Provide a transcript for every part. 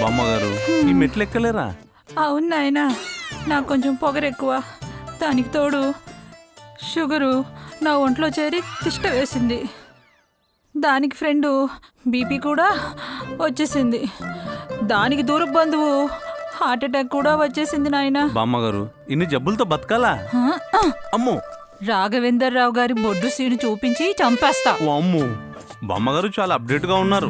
బామ్మగారు ఈ మెట్లు ఎక్కలేరా? అవును నాయనా, నాకు కొంచెం పొగరెక్కువ. దానికి తోడు షుగరు నా ఒంట్లో చేరి తిష్ట వేసింది. దానికి ఫ్రెండు బీపీ కూడా వచ్చేసింది. దానికి దూర బంధువు హార్ట్ అటాక్ కూడా వచ్చేసింది నాయనా. బామ్మగారు ఇన్ని జబ్బులతో బతకాలా? అమ్మో, రాఘవేందర్ రావు గారి బొడ్డు సీను చూపించి చంపేస్తా. ఓ అమ్మో, బామ్మగారు చాలా అప్డేట్ గా ఉన్నారు.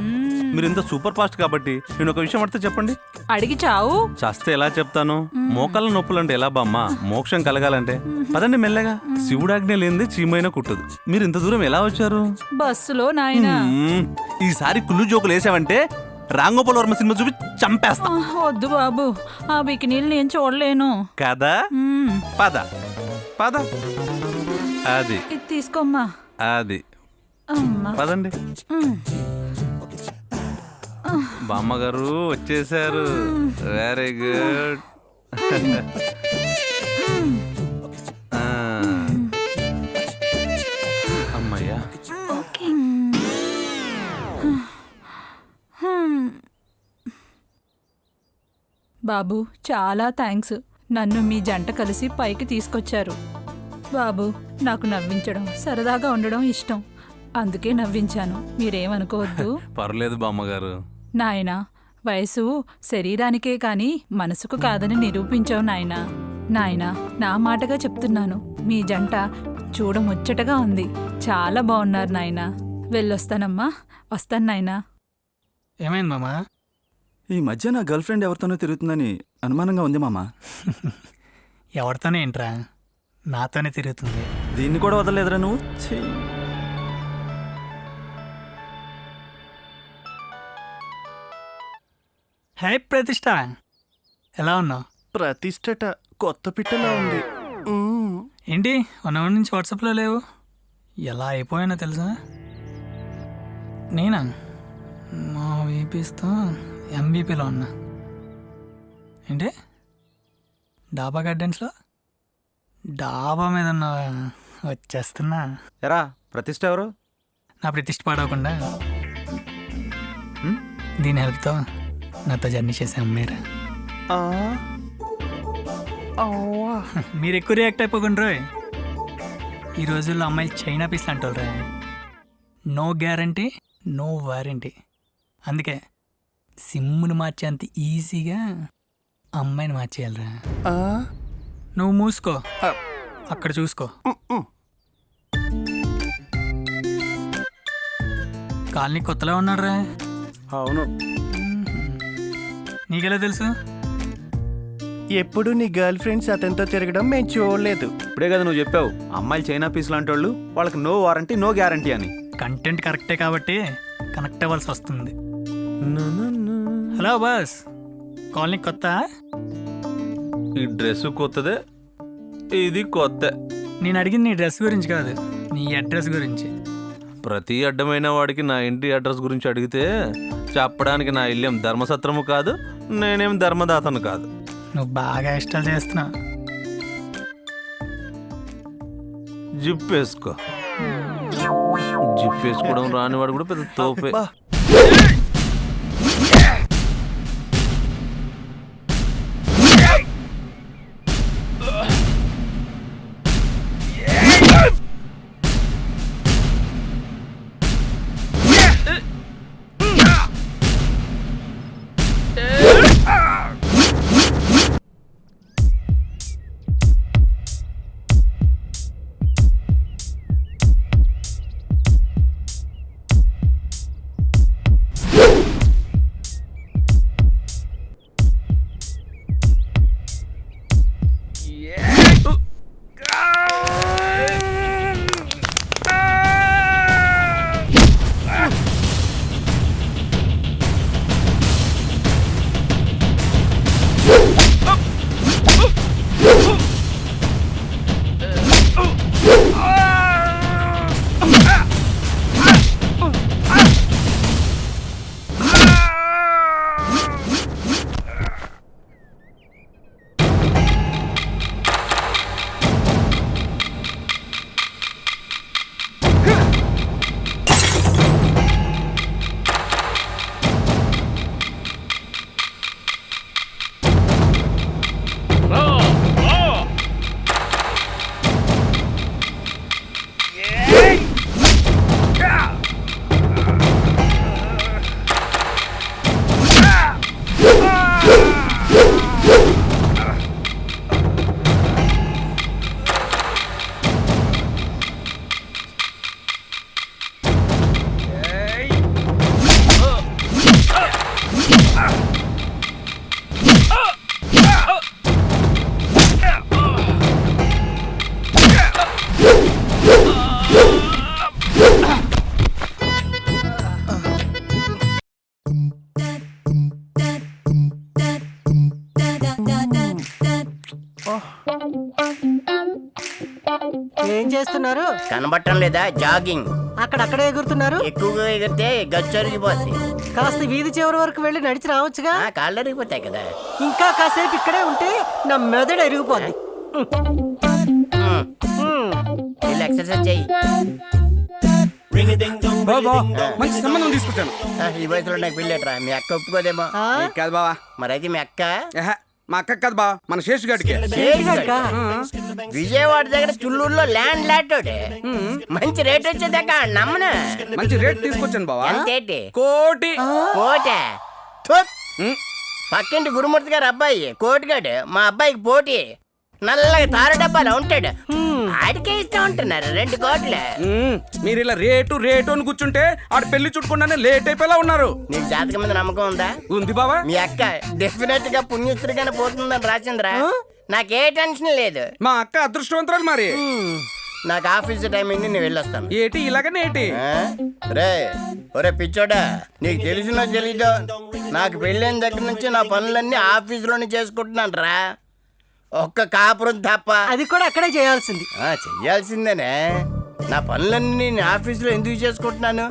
మీరు ఇంత సూపర్ ఫాస్ట్ కాబట్టి నేను ఒక విషయం అడితే చెప్పండి. అడిగి చావు. చేస్తే ఎలా చెప్తాను? మోకాళ్ళ నొప్పులంటే ఎలా బామ్మ? మోక్షం కలగాలంటే పదండి మెల్లగా. శివుడాజ్ఞ లేనిది చీమైనా కుట్టదు. మీరు ఇంత దూరం ఎలా వచ్చారు? బస్సులో నాయనా. ఈసారి కుళ్ళు జోకులు వేసావంటే రాంగోపాల్ వర్మ సినిమా చూపి చంపేస్తా. వద్దు బాబు, ఆ బికినీళ్ళు నేను చూడలేను కదా. పద పద. అది ఇది తీసుకోమ్మా. అది అమ్మా. పదండి. బామ్మగారు వచ్చేసారు. Very good. అమ్మయ్యా. బాబు చాలా థ్యాంక్స్. నన్ను మీ జంట కలిసి పైకి తీసుకొచ్చారు. బాబు నాకు నవ్వించడం, సరదాగా ఉండడం ఇష్టం. అందుకే నవ్వించాను, మీరేమనుకోవద్దు. పర్లేదు బామ్మగారు. నాయనా, వయసు శరీరానికే కాని మనసుకు కాదని నిరూపించావు నాయనా. నాయనా, నా మాటగా చెప్తున్నాను, మీ జంట చూడముచ్చటగా ఉంది. చాలా బాగున్నారు నాయనా. వెళ్ళొస్తానమ్మా. వస్తాను నాయనా. ఏమైంది మామా? ఈ మధ్య నా గర్ల్ ఫ్రెండ్ ఎవరితోనో తిరుగుతుందని అనుమానంగా ఉంది మామా. ఎవరితోనే ఏంట్రా, నాతోనే తిరుగుతుంది. దీన్ని కూడా వదలలేదురా నువ్వు? ఛీ. హే ప్రతిష్ట, ఎలా ఉన్నావు? ప్రతిష్టట కొత్త పిట్టలా ఉంది. ఏంటి 1 hour నుంచి వాట్సాప్లో లేవు? ఎలా అయిపోయానో తెలుసా? నేనా మా వీపీస్తో ఎంబీపీలో ఉన్నా. ఏంటి డాబా గార్డెన్స్లో? డాబా మీద ఉన్నావా? వచ్చేస్తున్నా. ఎరా ప్రతిష్ట ఎవరు? నా ప్రతిష్ట పాడవకుండా దీని హెల్ప్తో నాతో జర్నీ చేసే అమ్మాయిరా. మీరు ఎక్కువ రియాక్ట్ అయిపోకుండా రోయ్. ఈ రోజుల్లో అమ్మాయిలు చైనా పీస్ అంటారు. No guarantee no warranty. అందుకే సిమ్ముని మార్చేంత ఈజీగా అమ్మాయిని మార్చేయాలరా. నువ్వు మూసుకో, అక్కడ చూసుకో. కాలనీ కొత్తలో ఉన్నాడు రా. అవును. నీకెలా తెలుసు? ఎప్పుడు నీ గర్ల్ ఫ్రెండ్స్ అతనితో తిరగడం మేము చూడలేదు. ఇప్పుడే కదా నువ్వు చెప్పావు, అమ్మాయిలు చైనా పీస్ లాంటి వాళ్ళు, వాళ్ళకి నో వారంటీ నో గ్యారంటీ అని. కంటెంట్ కరెక్టే కాబట్టి కనెక్ట్ అవ్వాల్సి వస్తుంది. హలో బాస్, కాలనీ కొత్త? ఈ డ్రెస్ కొత్తదే, ఇది కొత్త. నేను అడిగింది నీ డ్రెస్ గురించి కాదు, నీ అడ్రస్ గురించి. ప్రతి అడ్డమైన వాడికి నా ఇంటి అడ్రస్ గురించి అడిగితే చెప్పడానికి నా ఇల్లేం ధర్మసత్రము కాదు, నేనేం ధర్మదాతను కాదు. నువ్వు బాగా ఇష్టాలు చేస్తున్నావు. జిప్పేసుకో. జిప్పేసుకోవడం రానివాడు కూడా పెద్ద తోపే. చేస్తున్నారు? కనబట్టం లేదా? జాగింగ్. అక్కడక్కడే ఎగురుతున్నారు. ఎక్కువగా ఎగిరితే గచ్చరిగిపోద్ది. కాస్త వీధి చివరి వరకు వెళ్ళి నడిచి రావచ్చుగా. కాళ్ళు అరిగిపోతాయి కదా. ఇంకా కాసేపు ఇక్కడే ఉంటే నా మెదడు ఎరిగిపోద్ది. వీళ్ళు ఎక్సర్సైజ్ చెయ్యి. బాబా మంచి సంబంధం తీసుకొచ్చాను. ఈ వయసులో నాకు పెళ్ళేట్రా? మీ అక్క ఒప్పుకోదేమో. నీకు కాదు బావా. మరైతే మీ అక్క ఏహ, మా అక్క కాదు బావా, మన శేషు గాడికి. విజయవాడ దగ్గర చుల్లూరులో ల్యాండ్ లాటోడే. మంచి రేట్ వచ్చేదాకా నమ్మను. మంచి రేట్ తీసుకొచ్చాను బావా. ఎంతేటి? కోటి. కోటే? పక్కింటి గురుమూర్తి గారు అబ్బాయి కోటిగాడు మా అబ్బాయికి పోటీ. నల్లగా తారు డబ్బాలో ఉంటాడు. ఆడికే ఇస్తా ఉంటున్నారు 2 కోట్లు. మీరు ఇలా రేటు రేటు అని కూర్చుంటే ఆడ పెళ్లి చుట్టుకుండానే లేట్ అయిపోయేలా ఉన్నారు. నీకు జాతకం మీద నమ్మకం ఉందా? ఉంది బావా. మీ అక్క డెఫినెట్ గా పుణ్యస్త్రీగానే పోతుందని రాసిందిరా. నాకే టెన్షన్ లేదు. మా అక్క అదృష్టవంతురాలు మరి. నాకు ఆఫీస్ టైం అయింది, నేను వెళ్ళొస్తాను. ఏటి ఇలాగనే ఏటి? రే ఒరే పిచ్చోడా, నీకు తెలిసినో తెలీదో నాకు పెళ్ళైన దగ్గర నుంచి నా పనులన్నీ ఆఫీసులోనే చేసుకుంటున్నాను రా. ఒక్క కాపురం తప్ప. అది కూడా అక్కడే చేయాల్సింది. చెయ్యాల్సిందేనే. నా పనులన్నీ నేను ఆఫీసులో ఎందుకు చేసుకుంటున్నాను?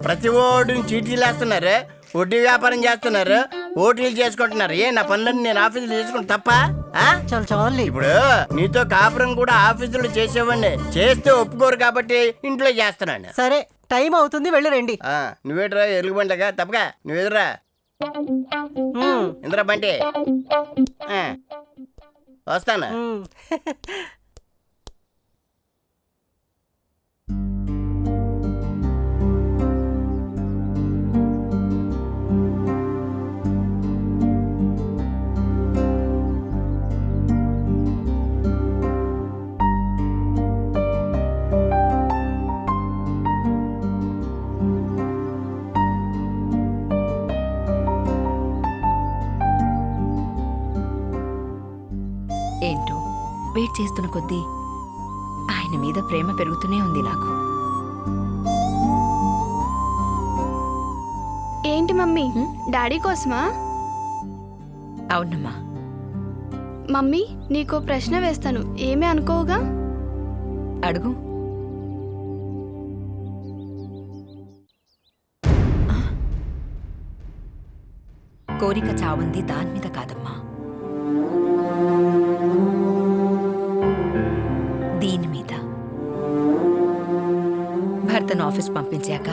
ప్రతి ఓడిని చీటీలు వేస్తున్నారు, వడ్డీ వ్యాపారం చేస్తున్నారు, ఓటీలు చేసుకుంటున్నారు. నా పనులన్నీ నేను ఆఫీసులో చేసుకుంటా తప్ప? చాలా చాలు. ఇప్పుడు నీతో కాపురం కూడా ఆఫీసులో చేసేవాడిని. చేస్తే ఒప్పుకోరు కాబట్టి ఇంట్లో చేస్తున్నాను. సరే, టైం అవుతుంది, వెళ్ళి రండి. నువ్వేట్రా ఎలుగుబండగా? తప్పగా నువ్వెదురా ఇంద్రా బంటి. వస్తాను. ఏంటో వెయిట్ చేస్తున్న కొద్దీ ఆయన మీద ప్రేమ పెరుగుతూనే ఉంది నాకు. ఏంటి మమ్మీ, డాడీ కోసమా? అవునమ్మా. మమ్మీ, నీకో ప్రశ్న వేస్తాను, ఏమీ అనుకోవుగా? అడుగు. కోరిక చావుంది దాని మీద కాదమ్మా, దీని మీద. భర్తను ఆఫీస్ పంపించాక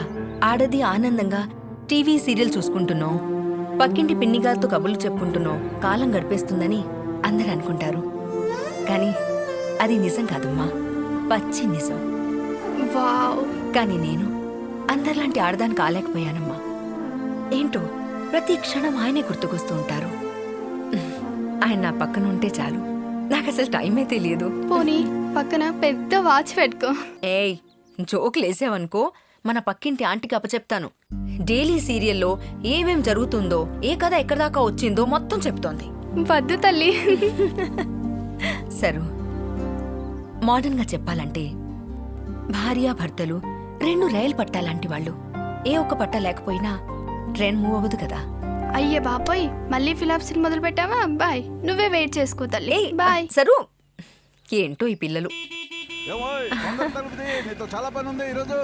ఆడది ఆనందంగా టీవీ సీరియల్ చూసుకుంటున్నో, పక్కింటి పిన్నిగారితో కబుర్లు చెప్పుకుంటున్నో కాలం గడిపేస్తుందని అందరు అనుకుంటారు. కానీ అది నిజం కాదమ్మా, పచ్చి నిజం. వావ్. కానీ నేను అందరిలాంటి ఆడదాన్ని కాలేకపోయానమ్మా. ఏంటో ప్రతి క్షణం ఆయనే గుర్తుకొస్తూ ఉంటారు. ఆయన నా పక్కన ఉంటే చాలు, నాకు అసలు టైమే తెలియదు. పోనీ పక్కన పెద్ద వాచ్ పెట్టుకో. ఏయ్, జోకులేసావనుకో మన పక్కింటి ఆంటీకి అప్పచెప్తాను. డైలీ సీరియల్లో ఏమేం జరుగుతుందో, ఏ కథ ఎక్కడి దాకా వచ్చిందో మొత్తం చెప్తోంది. వద్దు తల్లి. సరు, మోడర్న్ గా చెప్పాలంటే భార్యాభర్తలు 2 రైలు పట్టాలాంటి వాళ్ళు. ఏ ఒక్క పట్ట లేకపోయినా ట్రైన్ మూవ్ అవ్వదు కదా. అయ్యే బాబాయ్, మళ్ళీ ఫిలాప్ సీన్ మొదలు పెట్టావా? బాయ్, నువ్వే వెయిట్ చేసుకో తల్లి. బాయ్. సరు, ఏంటో ఈ పిల్లలు. నీతో చాలా పని ఉంది ఈరోజు.